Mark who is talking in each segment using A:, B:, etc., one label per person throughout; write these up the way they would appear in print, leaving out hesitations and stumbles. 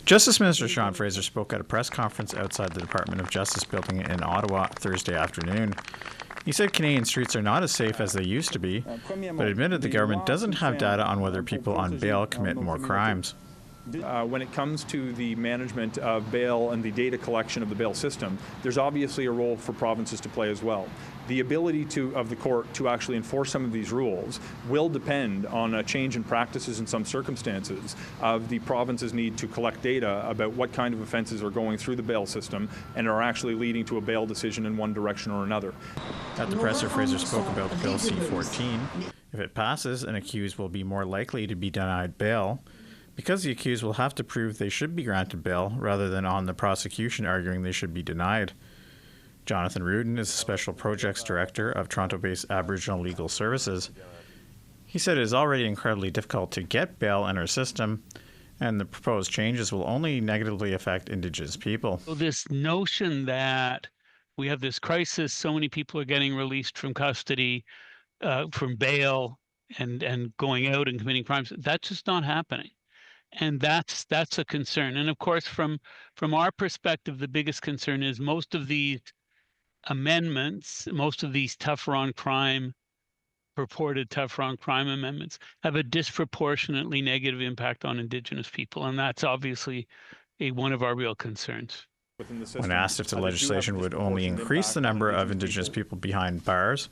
A: Justice Minister Sean Fraser spoke at a press conference outside the Department of Justice building in Ottawa Thursday afternoon. He said Canadian streets are not as safe as they used to be, but admitted the government doesn't have data on whether people on bail commit more crimes.
B: When it comes to the management of bail and the data collection of the bail system, there's obviously a role for provinces to play as well. The ability of the court to actually enforce some of these rules will depend on a change in practices in some circumstances of the province's need to collect data about what kind of offences are going through the bail system and are actually leading to a bail decision in one direction or another.
A: At the presser, Fraser spoke about Bill C-14. If it passes, an accused will be more likely to be denied bail, because the accused will have to prove they should be granted bail rather than on the prosecution arguing they should be denied. Jonathan Rudin is the Special Projects Director of Toronto-based Aboriginal Legal Services. He said it is already incredibly difficult to get bail in our system, and the proposed changes will only negatively affect Indigenous people.
C: So this notion that we have this crisis, so many people are getting released from custody, from bail, and going out and committing crimes, that's just not happening. And that's a concern. And of course, from our perspective, the biggest concern is most of these amendments, most of these tougher on crime, purported tougher on crime amendments, have a disproportionately negative impact on Indigenous people. And that's obviously one of our real concerns.
A: When asked if the legislation would only increase the number of Indigenous people behind bars,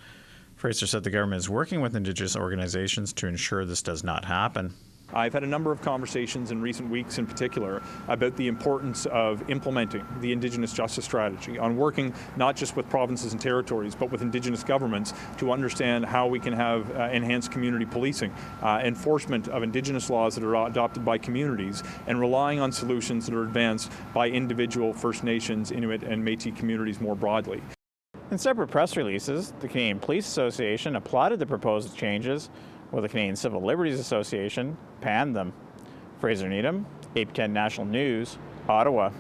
A: Fraser said the government is working with Indigenous organizations to ensure this does not happen.
B: I've had a number of conversations in recent weeks in particular about the importance of implementing the Indigenous Justice Strategy, on working not just with provinces and territories, but with Indigenous governments to understand how we can have enhanced community policing, enforcement of Indigenous laws that are adopted by communities, and relying on solutions that are advanced by individual First Nations, Inuit, and Métis communities more broadly.
A: In separate press releases, the Canadian Police Association applauded the proposed changes, while the Canadian Civil Liberties Association panned them. Fraser Needham, APTN National News, Ottawa.